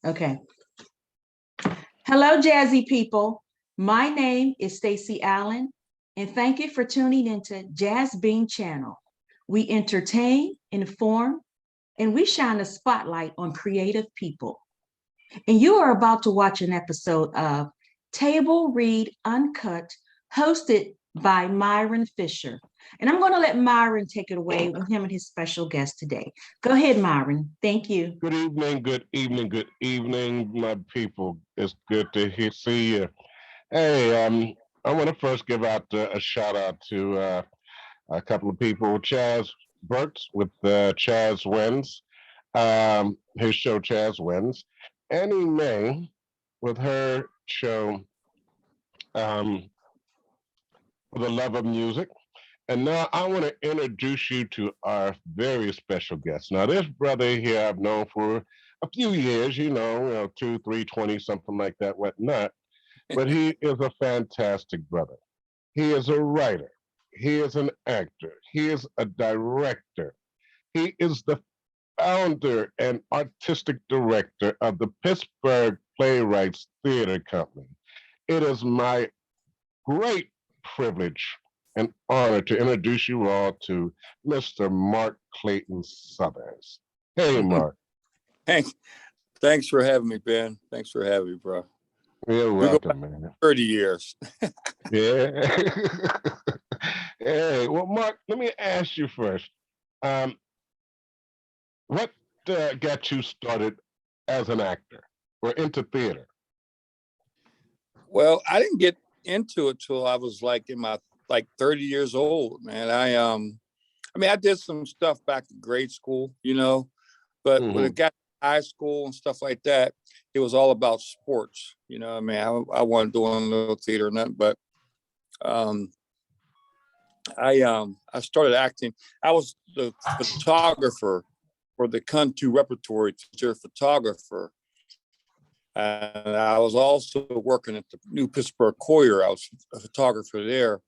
Okay. Hello, Jazzy people. My name is Stacy Allen, and thank you for tuning into Jazz Beam Channel. We entertain, inform, and we shine a spotlight on creative people. And you are about to watch an episode of Table Read Uncut, hosted by Myron Fisher. And I'm going to let Myron take it away with him and his special guest today. Go ahead, Myron. Thank you. Good evening, good evening, good evening, my people. It's good to see you. Hey, I want to first give out a shout out to a couple of people. Chaz Burks with Chaz Wins, his show Chaz Wins. Annie Mae with her show um, For the Love of Music. And now I want to introduce you to our very special guest. Now, this brother here I've known for a few years, 2, 3, 20, something like that, whatnot. But he is a fantastic brother. He is a writer. He is an actor. He is a director. He is the founder and artistic director of the Pittsburgh Playwrights Theater Company. It is my great privilege and honor to introduce you all to Mr. Mark Clayton Southers. Hey, Mark. Thanks for having me, Ben. Thanks for having me, bro. You're welcome, man. 30 years. Yeah. Hey, well, Mark, let me ask you first. What got you started as an actor or into theater? Well, I didn't get into it till I was in my 30 years old, man. I did some stuff back in grade school, but when it got to high school and stuff like that, it was all about sports. I wasn't doing no theater or nothing, but I started acting. I was the photographer for the Kuntu repertory teacher photographer. And I was also working at the New Pittsburgh Courier. I was a photographer there.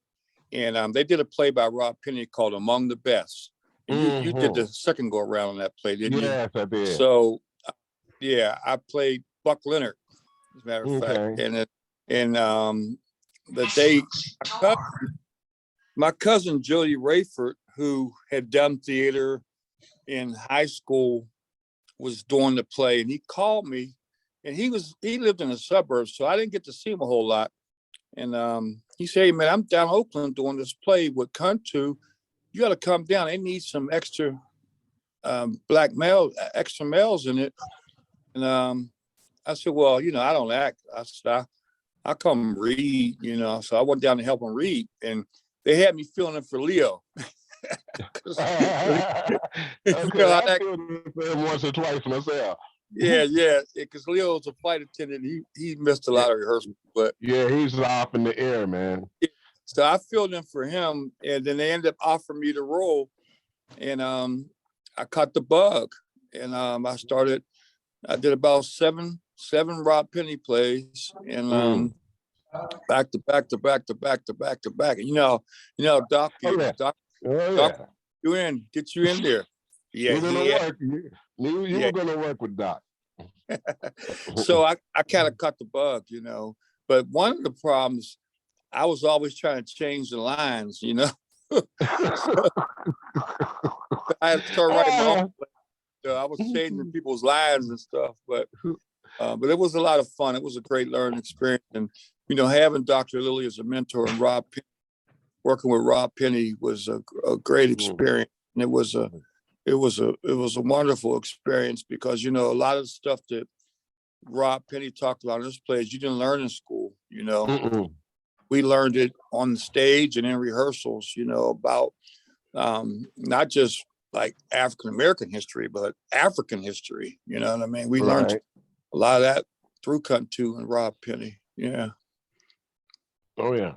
And they did a play by Rob Penny called Among the Best. And you did the second go around on that play, didn't you? Yes, I did. So, yeah, I played Buck Leonard, as a matter of fact. And the day, my cousin Jody Rayford, who had done theater in high school, was doing the play. And he called me. And he lived in the suburbs, so I didn't get to see him a whole lot. And he said, "Hey, man, I'm down in Oakland doing this play with Kuntu. You got to come down. They need some extra extra males in it." And I said, "Well, I don't act. I said, I come read, So I went down to help him read, and they had me filling in for Leo. Okay, I filled in once or twice myself. Yeah, because Leo was a flight attendant. He missed a lot of rehearsals, but yeah, he's off in the air, man. So I filled in for him, and then they ended up offering me the role, and I caught the bug, and I did about seven Rob Penny plays, and back to back to back to back to back to back. And Doc, Doc, get you in there. Yeah, you were gonna work with Doc. So I kind of cut the bug, But one of the problems, I was always trying to change the lines, So I had to start writing my own. I was changing people's lines and stuff, but it was a lot of fun. It was a great learning experience, and having Dr. Lilly as a mentor and working with Rob Penny was a great experience, and it was a wonderful experience because, a lot of the stuff that Rob Penny talked about in this plays, you didn't learn in school, We learned it on the stage and in rehearsals, about not just like African-American history, but African history, you know what I mean? We learned a lot of that through Kuntu and Rob Penny, yeah. Oh, yeah.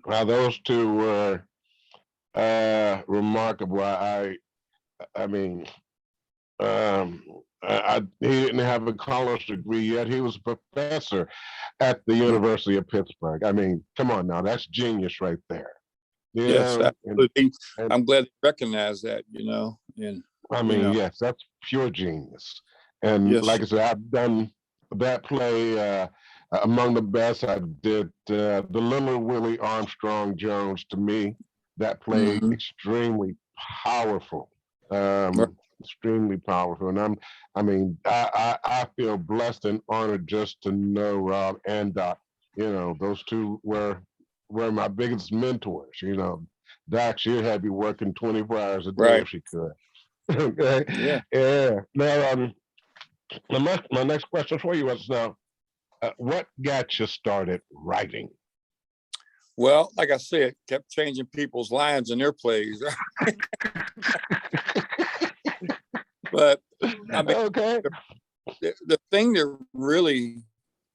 Now, those two were remarkable. He didn't have a college degree yet. He was a professor at the University of Pittsburgh. Come on now, that's genius right there. Yes, absolutely. I'm glad to recognize that, And yes, that's pure genius. And Yes. like I said, I've done that play among the best. I did the Little Willie Armstrong Jones. To me, that play extremely powerful, Right. extremely powerful. And I feel blessed and honored just to know Rob and Doc. Those two were my biggest mentors. Doc, she had me working 24 hours a day Right. if she could. Okay. Yeah. Yeah. Now, my next question for you is now, what got you started writing? Well, like I said, kept changing people's lines in their plays. But I mean, Okay. the thing that really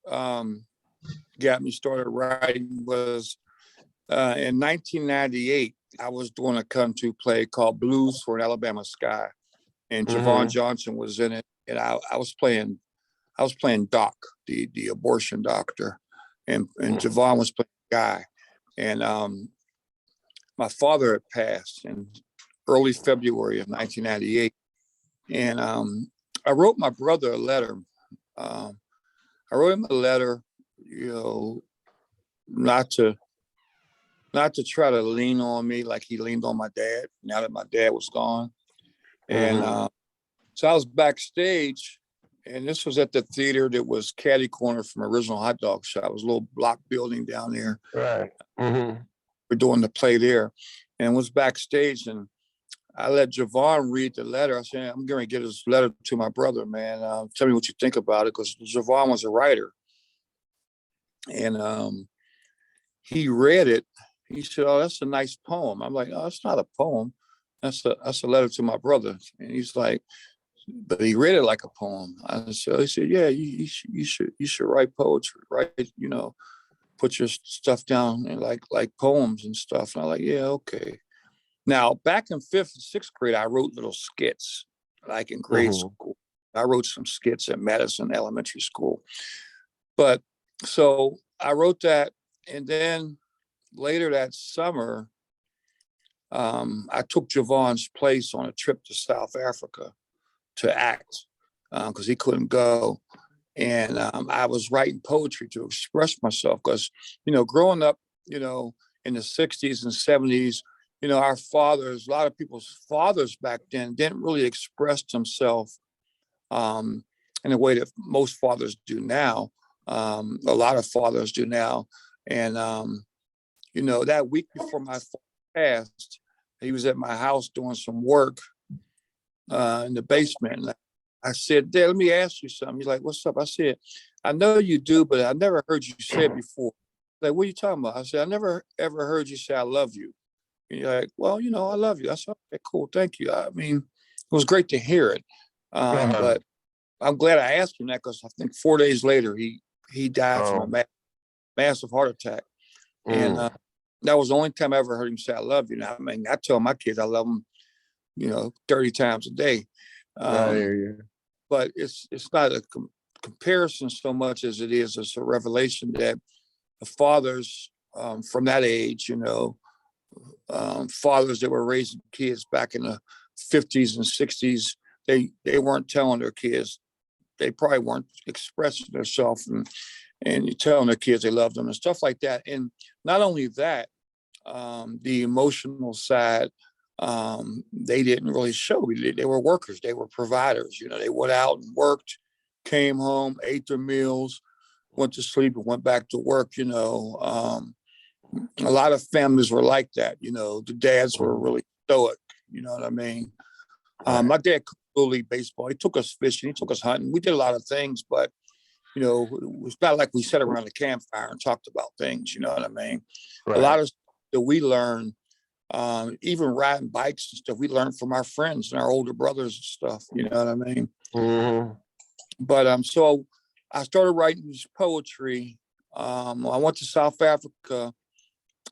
got me started writing was in 1998. I was doing a kung fu play called Blues for an Alabama Sky, and Javon Johnson was in it, and I was playing Doc, the abortion doctor, and Javon was playing Guy, and my father had passed in early February of 1998, and I wrote my brother a letter. I wrote him a letter, not to try to lean on me like he leaned on my dad now that my dad was gone. And so I was backstage, and this was at the theater that was catty corner from Original Hot Dog Shop. It was a little block building down there. Right. We're doing the play there, and was backstage, and I let Javon read the letter. I said, I'm going to get this letter to my brother, man. Tell me what you think about it, because Javon was a writer. And he read it. He said, "Oh, that's a nice poem." I'm like, "Oh, it's not a poem. That's a letter to my brother." And he's like, "But he read it like a poem." He said, "Yeah, you should write poetry, write, put your stuff down and like poems and stuff." And I'm like, "Yeah, okay." Now, back in 5th and 6th grade, I wrote little skits, like in grade school. I wrote some skits at Madison Elementary School. But so I wrote that, and then later that summer, I took Javon's place on a trip to South Africa to act because he couldn't go. And I was writing poetry to express myself because, growing up, in the 60s and 70s, our fathers, a lot of people's fathers back then didn't really express themselves in a way that most fathers do now. A lot of fathers do now. And, that week before my father passed, he was at my house doing some work in the basement. And I said, "Dad, let me ask you something." He's like, "What's up?" I said, "I know you do, but I never heard you say it before." Like, "What are you talking about?" I said, "I never ever heard you say I love you." And you're like, "Well, I love you." I said, "Okay, cool. Thank you." I mean, it was great to hear it. But I'm glad I asked him that, because I think 4 days later, he died from a massive heart attack. And that was the only time I ever heard him say I love you. Now, I mean, I tell my kids I love them, 30 times a day. But it's not a comparison so much as it is a revelation that the fathers from that age, fathers that were raising kids back in the 50s and 60s, they weren't telling their kids, they probably weren't expressing themselves and telling their kids they loved them and stuff like that. And not only that, the emotional side, they didn't really show. They were workers, they were providers. They went out and worked, came home, ate their meals, went to sleep, and went back to work. A lot of families were like that. The dads were really stoic. You know what I mean? My dad could Little League baseball. He took us fishing. He took us hunting. We did a lot of things, but it was not like we sat around the campfire and talked about things. You know what I mean? A lot of stuff that we learned, even riding bikes and stuff, we learned from our friends and our older brothers and stuff. You know what I mean? But so I started writing this poetry. I went to South Africa.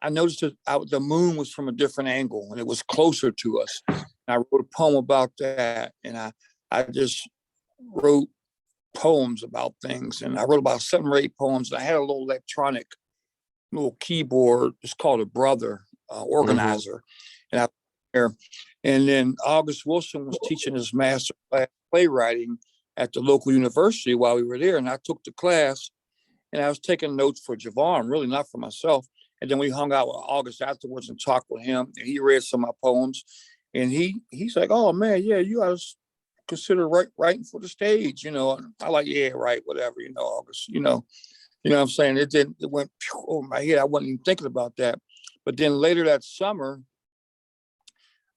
I noticed that the moon was from a different angle and it was closer to us. And I wrote a poem about that, and I just wrote poems about things, and I wrote about 7 or 8 poems. And I had a little electronic keyboard. It's called a Brother organizer, and and then August Wilson was teaching his master class playwriting at the local university while we were there. And I took the class and I was taking notes for Javon, really not for myself. And then we hung out with August afterwards and talked with him. And he read some of my poems. And he's like, oh man, yeah, you guys consider writing for the stage, you know. And I like, yeah, right, whatever, you know, August, you know what I'm saying? It went over my head. I wasn't even thinking about that. But then later that summer,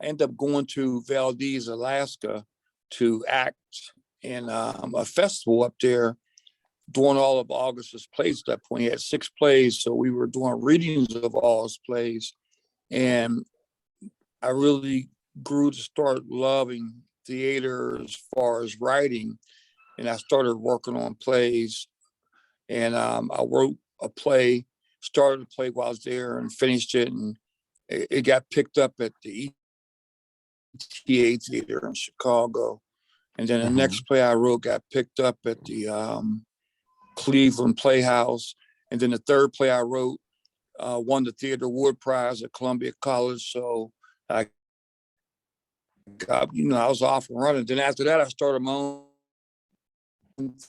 I ended up going to Valdez, Alaska to act in a festival up there, doing all of August's plays at that point. He had 6 plays. So we were doing readings of all his plays. And I really grew to start loving theater as far as writing. And I started working on plays. And I wrote a play, started a play while I was there and finished it. And it got picked up at the ETA Theater in Chicago. And then the next play I wrote got picked up at the Cleveland Playhouse. And then the third play I wrote won the Theater Award Prize at Columbia College. So I got, I was off and running. Then after that, I started my own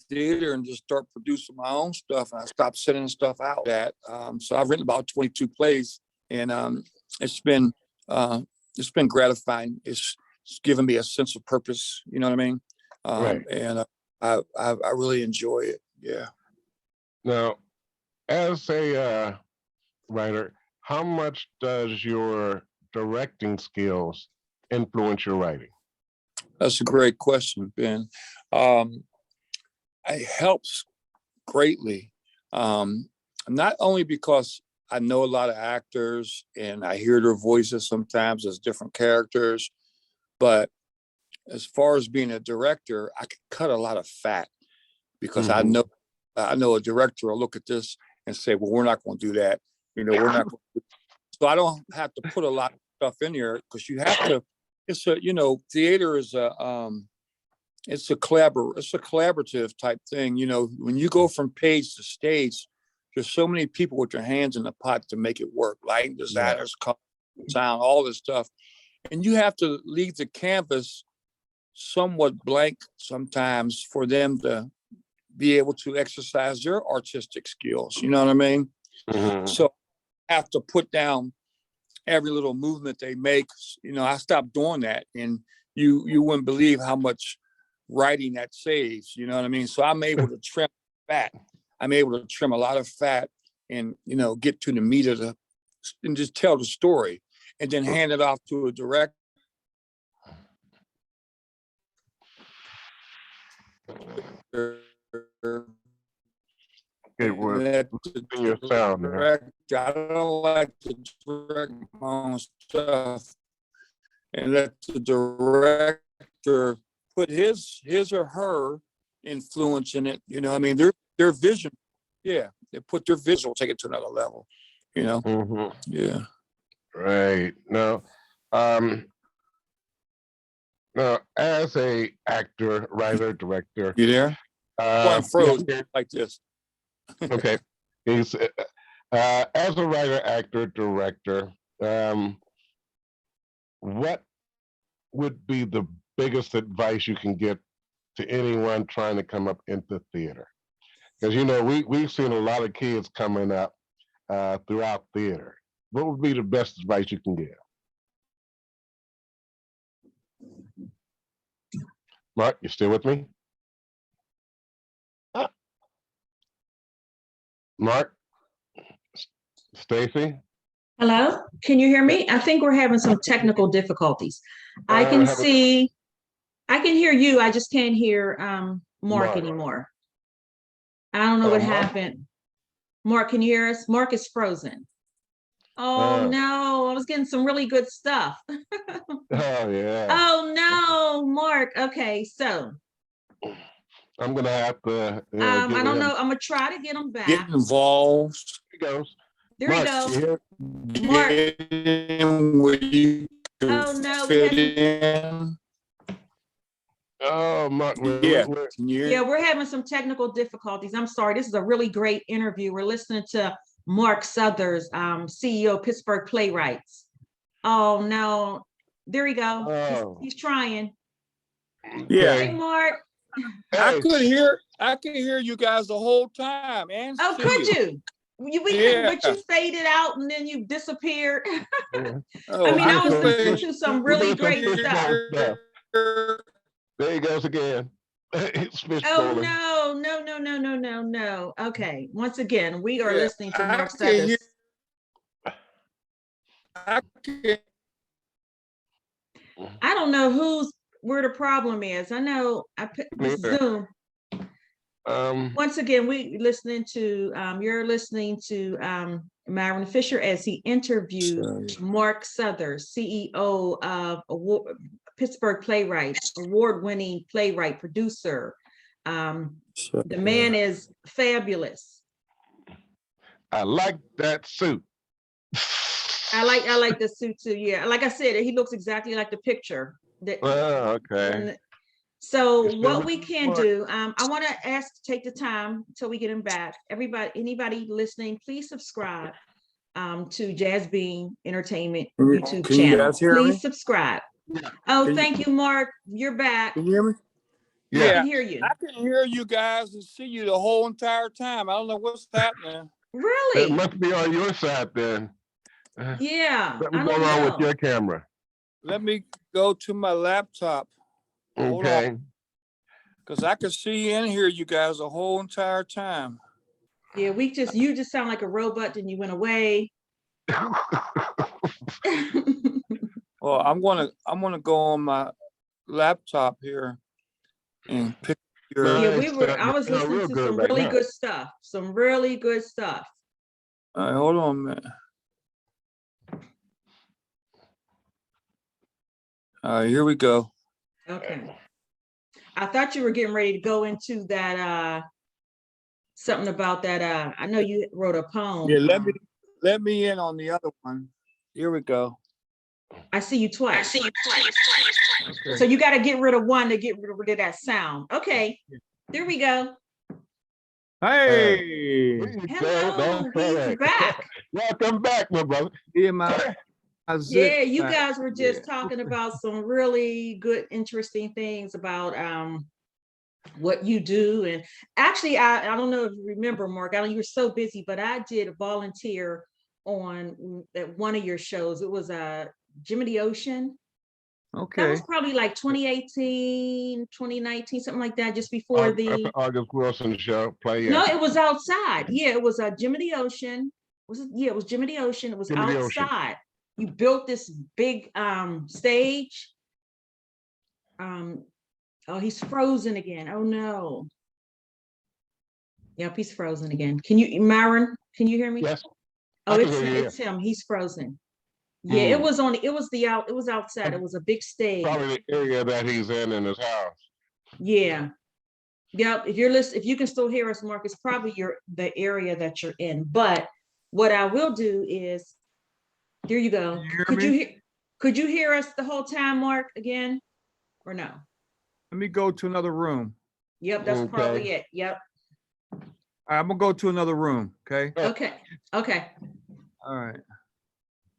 theater and just start producing my own stuff. And I stopped sending stuff out. So I've written about 22 plays, and it's been gratifying. It's given me a sense of purpose. You know what I mean? Right. And I really enjoy it. Yeah. Now, as a writer, how much does your directing skills influence your writing? That's a great question, Ben. It helps greatly. Not only because I know a lot of actors and I hear their voices sometimes as different characters, but as far as being a director, I can cut a lot of fat because I know a director will look at this and say, well, we're not going to do that. We're not going to. So I don't have to put a lot of stuff in here because you have to. It's theater is it's a collaborative type thing. When you go from page to stage, there's so many people with their hands in the pot to make it work. Lighting designers, sound, all this stuff, and you have to leave the canvas somewhat blank sometimes for them to be able to exercise their artistic skills. You know what I mean? So I have to put down every little movement they make. I stopped doing that, and you wouldn't believe how much writing that saves. You know what I mean? So I'm able to trim fat. I'm able to trim a lot of fat and get to the meat of and just tell the story, and then hand it off to a director. Okay, well, in your sound there. I don't like to direct my own stuff, and let the director put his or her influence in it. I mean, their vision. Yeah, they put their visual, take it to another level. Yeah. Right. Now, as a actor, writer, director, You there? I'm frozen yeah. like this. Okay. As a writer, actor, director, what would be the biggest advice you can give to anyone trying to come up into theater? Because we've seen a lot of kids coming up throughout theater. What would be the best advice you can give? Mark, you still with me? Mark? Stacy? Hello, can you hear me? I think we're having some technical difficulties. I can hear you. I just can't hear Mark anymore. I don't know what happened. Mark, can you hear us? Mark is frozen. Oh no, I was getting some really good stuff. Oh yeah. Oh no, Mark. Okay, so I'm gonna have to. I don't know. I'm gonna try to get him back. Get involved. Here he goes. There we go. Mark. Oh no. Fit in. Oh, Mark. Yeah, we're having some technical difficulties. I'm sorry. This is a really great interview. We're listening to Mark Southers, CEO of Pittsburgh Playwrights. Oh no. There we go. He's trying. Yeah. Hey, Mark. I Hey, could hear you guys the whole time. And Oh, see could you? We couldn't, but Yeah. you faded out and then you disappeared. Oh, I mean, I was could listening finish- to some we really did some great stuff. fishbowl stuff. There he goes again. It's Oh fishbowling. no. Okay. Once again, we are Yeah, listening to I Mark can hear- Suthers. I can I don't know where the problem is. I know I put this Neither. Zoom. Once again, you're listening to Myron Fisher as he interviewed Mark Suthers, CEO of Pittsburgh Playwright, award-winning playwright, producer. The man is fabulous. I like that suit. I like the suit too. Yeah, like I said, he looks exactly like the picture. Oh, okay. And so It's what been we can Mark. do, I want to take the time until we get him back. Anybody listening, please subscribe to Jazz Bean Entertainment YouTube Can you channel. guys hear me? Please subscribe. Oh, thank you, Mark. You're back. Can you hear me? I Yeah. can hear you. I can hear you guys and see you the whole entire time. I don't know what's happening. It Really? must be on your side then. Yeah. I Something's don't going on with know. your camera. Let me go to my laptop Hold on. Okay. because I can see and hear you guys the whole entire time. Yeah, you just sound like a robot, then you went away. Well, I'm gonna go on my laptop here and pick your. Yeah, Nice. I was You sound listening real to good some right really now. good stuff. Some really good stuff. All right, hold on a minute. All right, here we go. Okay. I thought you were getting ready to go into that something about that I know you wrote a poem. Yeah, let me in on the other one. Here we go. I see you twice. Okay. So you got to get rid of one to get rid of that sound. Okay. There we go. Hey, Hello, he's back. Welcome back, my brother. yeah, my zip Yeah, you back. guys were just Yeah. talking about some really good, interesting things about what you do. And actually, I don't know if you remember, Mark, I know you were so busy, but I did a volunteer on at one of your shows. It was Jimmy the Ocean. That Okay. was probably like 2018, 2019, something like that, just before the August Wilson show. Play. no, it was outside. Yeah, it was Jimmy the Ocean. Was it? Yeah, it was Jimmy the Ocean. It was Jimmy the Ocean. outside. You built this big stage. Oh, he's frozen again. Oh no. Yep, he's frozen again. Myron, can you hear me? Yes. Oh, I can hear you, it's him. He's frozen. Yeah, it was outside. It was a big stage. Probably the area that he's in his house. Yeah. Yep. If you can still hear us, Mark, it's probably the area that you're in. But what I will do is, there you go. Can you hear Could me? could you hear us the whole time, Mark, again? Or no? Let me go to another room. Yep, that's Okay. probably it. Yep. All right, I'm gonna go to another room. Okay. Okay. Okay. All right.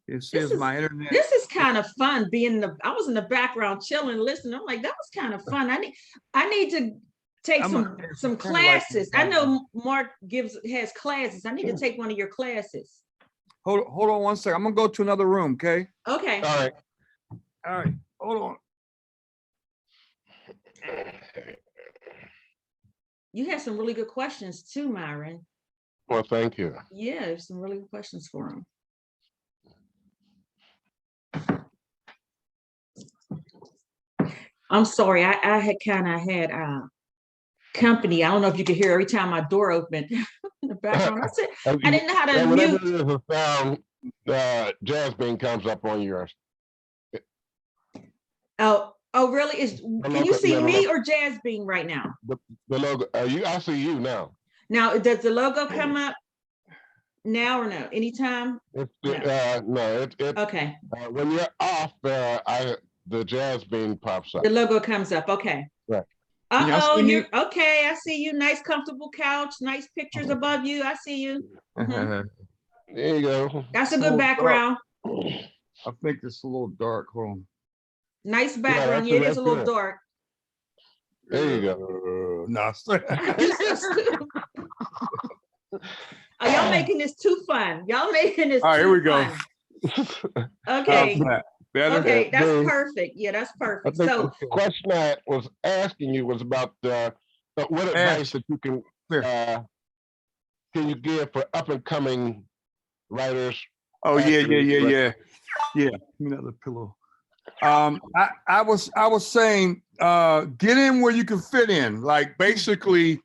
It This says is- my internet. This is kind of fun I was in the background chilling, listening. I'm like, that was kind of fun. I need to take I'm some kinda like classes. this. I know Mark has classes. I need to take one of your classes. Hold on one second. I'm gonna go to another room. Okay. Okay. All right. All right. Hold on. You had some really good questions too, Myron. Well, thank you. Yeah, there's some really good questions for him. I'm sorry, I had company. I don't know if you could hear every time my door opened in the background. I didn't know how to Whenever mute. there's a sound, Jazz Bean comes up on yours. Oh, really? Can you see me or Jazz Bean right now? The logo. I see you now. Now, does the logo come up now or no? Anytime? No. Okay, When you're off, the Jazz Bean pops up. the logo comes up. Okay. Right. Can y'all Uh-oh, see me? you're okay. I see you. Nice, comfortable couch. Nice pictures above you. I see you. Mhm. There you go. That's a So good background. I think it's a little dark. Hold on. Nice background. that's- Yeah, it is that's a little good. dark. There you go. No. You're so stupid. Oh, y'all making this too fun. Y'all making this All right, too here we go. fun. Okay. How's that? Better? Okay, that's Boom. perfect. Yeah, that's I perfect. think So the question I was asking you was about what advice that you can you give for up and coming writers? Oh yeah. actors, Yeah. Give me another pillow. I was saying, get in where you can fit in. Like basically,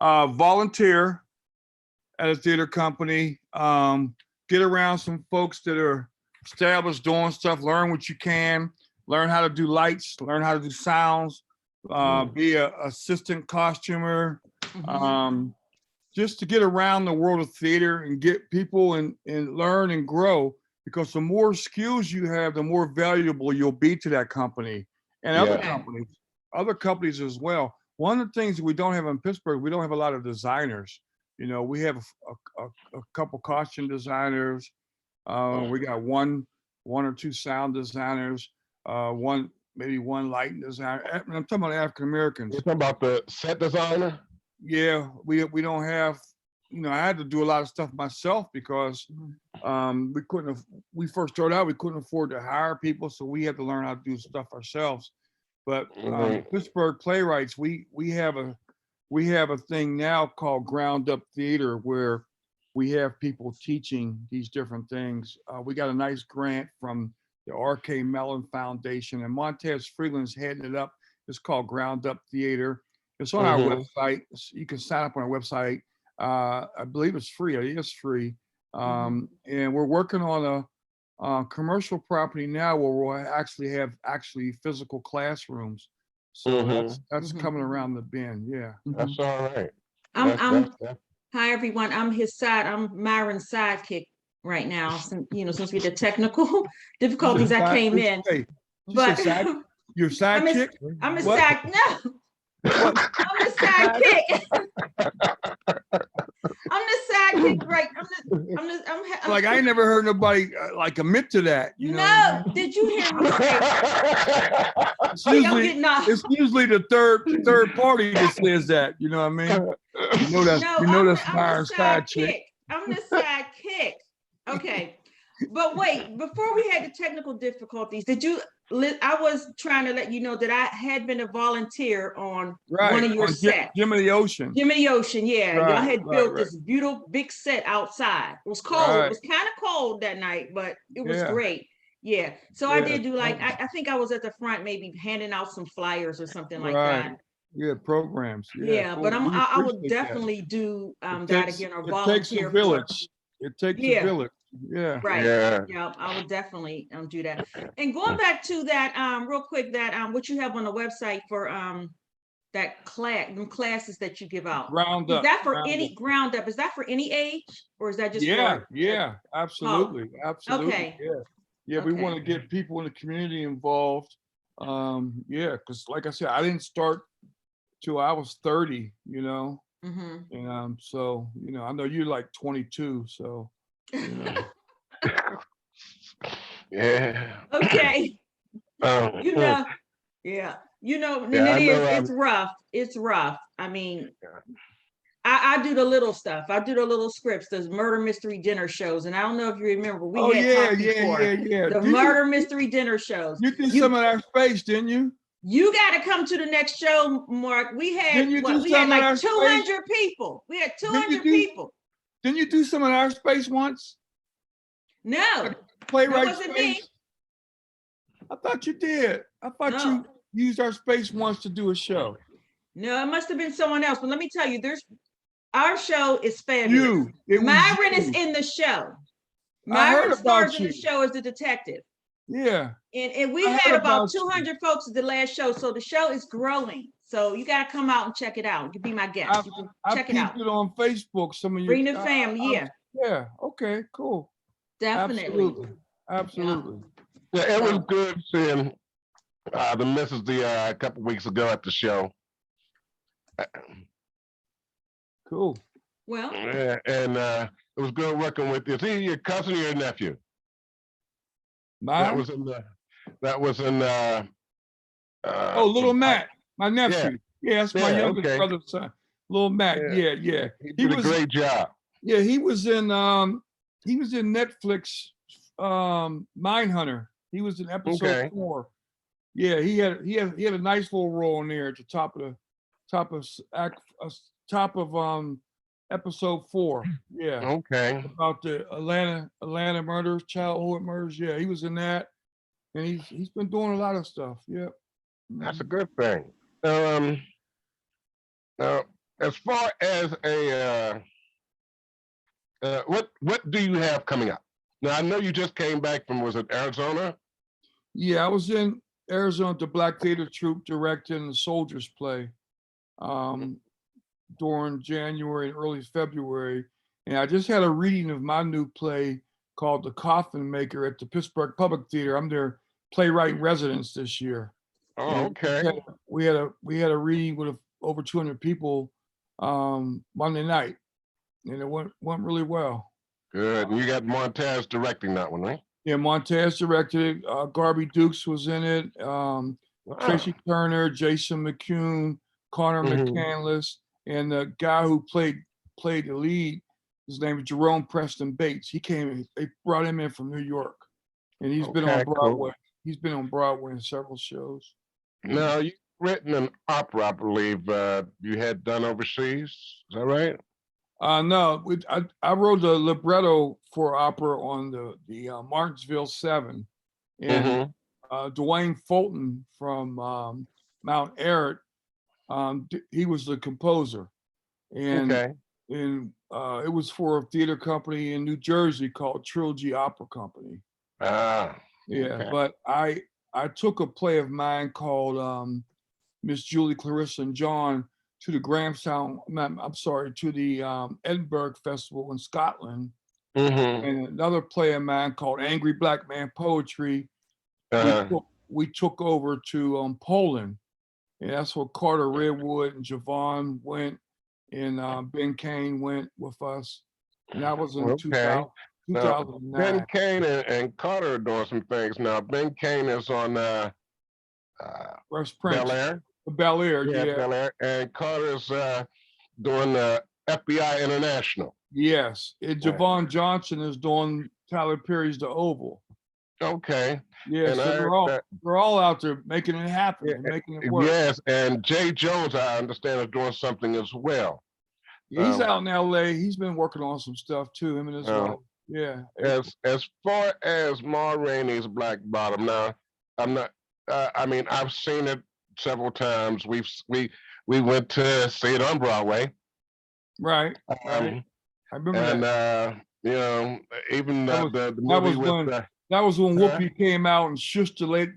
volunteer at a theater company. Get around some folks that are established doing stuff. Learn what you can. Learn how to do lights. Learn how to do sounds. Be a assistant costumer. Just to get around the world of theater and get people and learn and grow. Because the more skills you have, the more valuable you'll be to that company and other companies as well. One of the things that we don't have in Pittsburgh, we don't have a lot of designers. You know, we have a couple costume designers. We got one or two sound designers. Maybe one lighting designer. I'm talking about African Americans. You're talking about the set designer? Yeah, we don't have. You know, I had to do a lot of stuff myself because we first started out, we couldn't afford to hire people, so we had to learn how to do stuff ourselves. But Pittsburgh Playwrights, we have a thing now called Ground Up Theater where we have people teaching these different things. We got a nice grant from the R.K. Mellon Foundation, and Montez Freeland's heading it up. It's called Ground Up Theater. It's on our website. You can sign up on our website. I believe it's free. It is free. And we're working on a commercial property now where we'll actually have physical classrooms. So that's coming around the bend. Yeah. That's all right. Hi everyone. I'm Myron's sidekick right now. Since we had the technical difficulties, I came in. But your sidekick? I'm a side. No. I'm the sidekick. I'm the sidekick, right? I'm like I ain't never heard nobody like admit to that. You know? Did you hear me say? It's usually the third party that says that. You know what I mean? That's Myron's sidekick. I'm the sidekick. Okay, but wait. Before we had the technical difficulties, I was trying to let you know that I had been a volunteer on one of your sets. Jim of the Ocean. Jim of the Ocean, yeah. Y'all had built this beautiful big set outside. It was cold. It was kind of cold that night, but it was great. Yeah. So I did do I think I was at the front, maybe handing out some flyers or something like that. Yeah, programs. Yeah, but I would definitely do that again or volunteer. It takes a village. It takes a village. Yeah. Right. Yeah. I would definitely do that. And going back to that real quick, that what you have on the website for that classes that you give out. Ground Up. Is that for any ground up? Is that for any age or is that just absolutely. Absolutely. Okay. Yeah, we want to get people in the community involved. Because like I said, I didn't start till I was 30, you know. And so, you know, I know you're like 22, so you know. Yeah. Okay. It's rough. It's rough. I mean, I do the little stuff. I do the little scripts, those murder mystery dinner shows. And I don't know if you remember, we had talked before. The murder mystery dinner shows. You did some of our space, didn't you? You got to come to the next show, Mark. We had like 200 people. We had 200 people. Didn't you do some of our space once? No. Playwright space? Me. I thought you did. I thought you used our space once to do a show. No, it must have been someone else. But let me tell you, our show is fabulous. Myron is in the show. Myron stars in the show as the detective. Yeah. And we had about 200 folks at the last show. So the show is growing. So you got to come out and check it out. You can be my guest. You can check it out. I it on Facebook. Some of you. Bring the family. Yeah. Okay, cool. Definitely. Absolutely. Yeah, it was good seeing the missus a couple weeks ago at the show. Cool. Well. Yeah, and it was good working with you. Is he your cousin or your nephew? Myron? That was in Little Matt. My nephew. Yeah, that's my Yeah, youngest okay. brother's son. Little Matt. Yeah. Yeah. He did a great job. Yeah, he was in Netflix Mindhunter. He was in episode Okay. 4. Yeah, he had a nice little role in there at the top of episode 4. Yeah, Okay. about the Atlanta murders, childhood murders. Yeah, he was in that, and he's been doing a lot of stuff. Yeah. That's a good thing. Now, as far as what do you have coming up? Now, I know you just came back from, was it Arizona? Yeah, I was in Arizona at the Black Theater Troupe directing the Soldiers play during January and early February. And I just had a reading of my new play called The Coffin Maker at the Pittsburgh Public Theater. I'm their playwright in residence this year. Oh, And okay. we had a reading with over 200 people Monday night, and it went really well. Good. And you got Montez directing that one, right? Yeah, Montez directed it. Garby Dukes was in it. Tracy Turner, Jason McCune, Connor McCandless, and the guy who played the lead, his name is Jerome Preston Bates. He came. They brought him in from New York, and he's been on Broadway. Cool. He's been on Broadway in several shows. Now, you've written an opera, I believe you had done overseas. Is that right? No, I wrote the libretto for opera on the Martinsville 7, and Dwayne Fulton from Mount Arrett, he was the composer, and it was for a theater company in New Jersey called Trilogy Opera Company. But I took a play of mine called Miss Julie, Clarissa, and John to the to the Edinburgh Festival in Scotland, and another play of mine called Angry Black Man Poetry. We took over to Poland, and that's where Carter Redwood and Javon went, and Ben Kane went with us, and that was in 2009. Ben Kane and Carter are doing some things now. Ben Kane is on Fresh Prince. Bel Air. Bel Air, yeah. Bel Air, and Carter's doing FBI International. Yes, and Javon Johnson is doing Tyler Perry's The Oval. Okay. Yeah, and so they're all out there making it happen, making it work. Yes, and Jay Jones, I understand, is doing something as well. Yeah, he's out in LA. He's been working on some stuff too, him and his wife. Yeah. As far as Ma Rainey's Black Bottom, now I'm not. I mean, I've seen it several times. We went to see it on Broadway. Right. I remember that. And even the movie that was when Whoopi came out and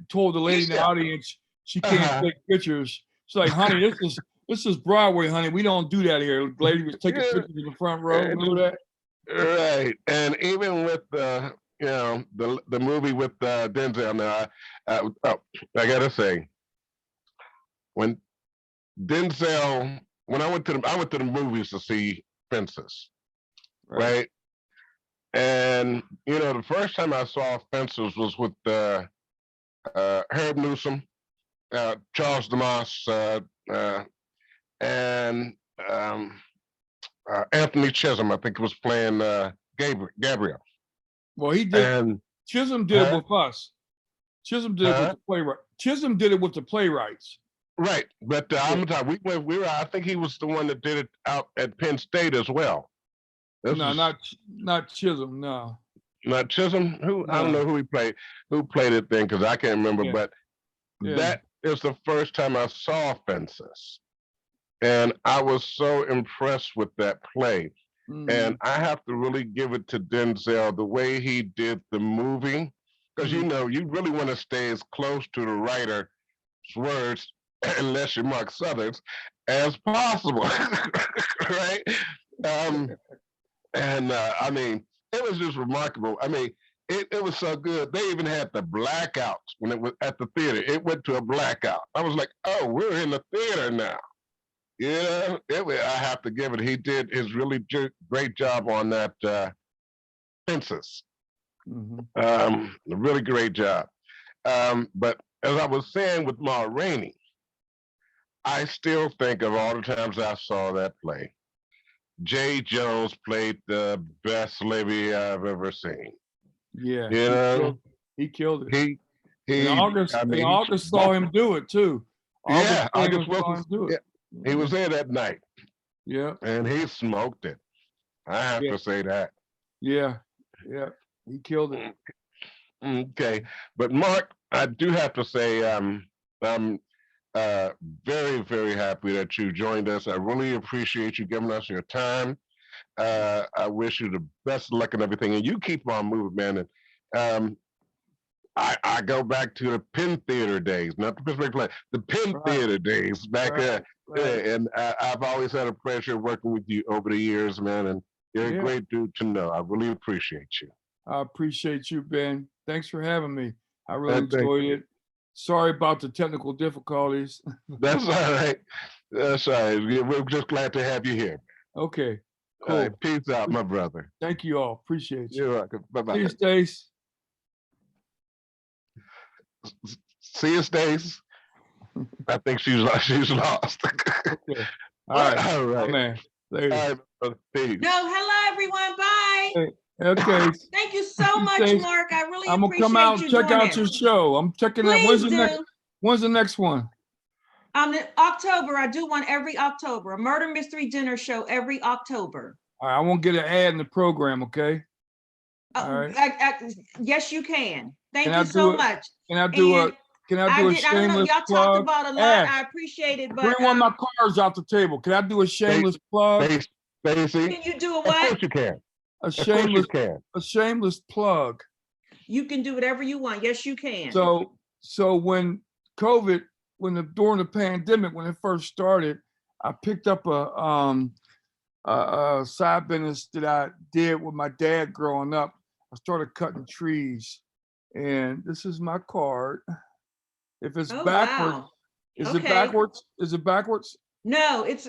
told the lady in the audience she can't take pictures. She's like, "Honey, this is Broadway, honey. We don't do that here." The lady was taking pictures in the front row. Remember that? Right. And even with the movie with Denzel. Now, I gotta say, when Denzel, when I went to the movies to see Fences, right? And the first time I saw Fences was with Herb Newsom, Charles DeMoss, and Anthony Chisholm. I think was playing Gabriel. Well, he did. And Chisholm did it with us. Chisholm did it with the playwright. Chisholm did it with the playwrights. Right, but I'm talking. We were. I think he was the one that did it out at Penn State as well. Not Chisholm. No, not Chisholm. I don't know who played it then, because I can't remember. But that is the first time I saw Fences, and I was so impressed with that play. And I have to really give it to Denzel, the way he did the movie, because you really want to stay as close to the writer's words, unless you're Mark Southern's, as possible, right? I mean, it was just remarkable. I mean, it was so good. They even had the blackouts when it was at the theater. It went to a blackout. I was like, oh, we're in the theater now. Yeah, I have to give it. He did his really great job on that Fences. A really great job. But as I was saying with Ma Rainey, I still think of all the times I saw that play. Jay Jones played the best Libby I've ever seen. Yeah. You know, He killed it. he In August, I mean, in he August saw him do it too. Yeah, August August saw Wilson. him do Yeah, it. he was there that night, Yeah, and he smoked it. I have Yeah. to say that. yeah, yeah. He killed it. Okay, but Mark, I do have to say, I'm very, very happy that you joined us. I really appreciate you giving us your time. I wish you the best luck and everything, and you keep on moving, man. And I go back to the Penn Theater days, not the Pittsburgh Play, the Penn Right. Theater days back Right. and I've always had a pleasure working with you over the years, man. And you're Yeah. a great dude to know. I really appreciate you. I appreciate you, Ben. Thanks for having me. I really Thank enjoyed it. Sorry about the technical difficulties. That's all right. That's all right. We're just glad to have you here. Okay, All cool. right, peace out, my brother. Thank you all. Appreciate you. You're welcome. Bye See you, bye. Stace. See you, Stace. I think she's lost. Okay. All right. All Oh, right. man. Later. All right, brother. Peace. No, hello, everyone. Bye. Okay. Thank you so much, Stace, Mark. I really I'm gonna appreciate come out you and check doing out your it. show. I'm checking out. Please do. When's the next one? In October, I do one every October, a murder mystery dinner show every October. All right, I won't get an ad in the program, okay? All right. Yes, you can. Thank Can I you do so it? much. Can I do And a can I I do a did, I don't know, shameless y'all talked plug? about a lot. Ash, I appreciate it, bring but one of my cards off the table. Can I do a shameless plug? Stacy, can you do a of course what? you can. A Of course you shameless can. plug. You can do whatever you want. Yes, you can. So when COVID, during the pandemic, when it first started, I picked up a side business that I did with my dad growing up. I started cutting trees, and this is my card. If it's Oh, backwards, wow. is it Okay. backwards? Is it backwards? No, it's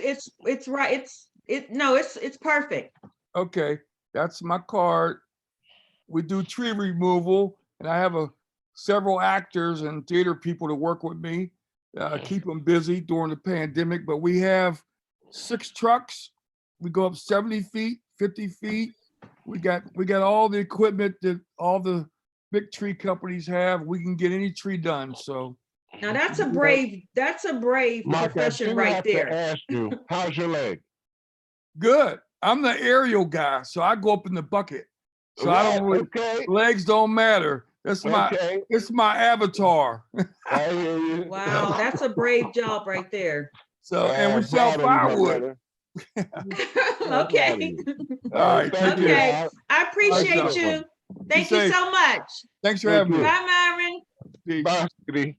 right. It's perfect. Okay, that's my card. We do tree removal, and I have several actors and theater people to work with me, keep them busy during the pandemic. But we have 6 trucks. We go up 70 feet, 50 feet. We got all the equipment that all the big tree companies have. We can get any tree done. So Now that's a brave Mark, I profession do right have there. to ask you, how's your leg? good. I'm the aerial guy, so I go up in the bucket. So I don't really, Okay. legs don't matter. It's my avatar. I hear you. Wow, that's a brave job right there. So and we sell Proud of you, my firewood. brother. Okay. All right, thank you. Okay. I appreciate Nice you. Thank you safe. so much. Thanks for Thank having me. you. Bye, Myron. Peace. Bye, Skitty.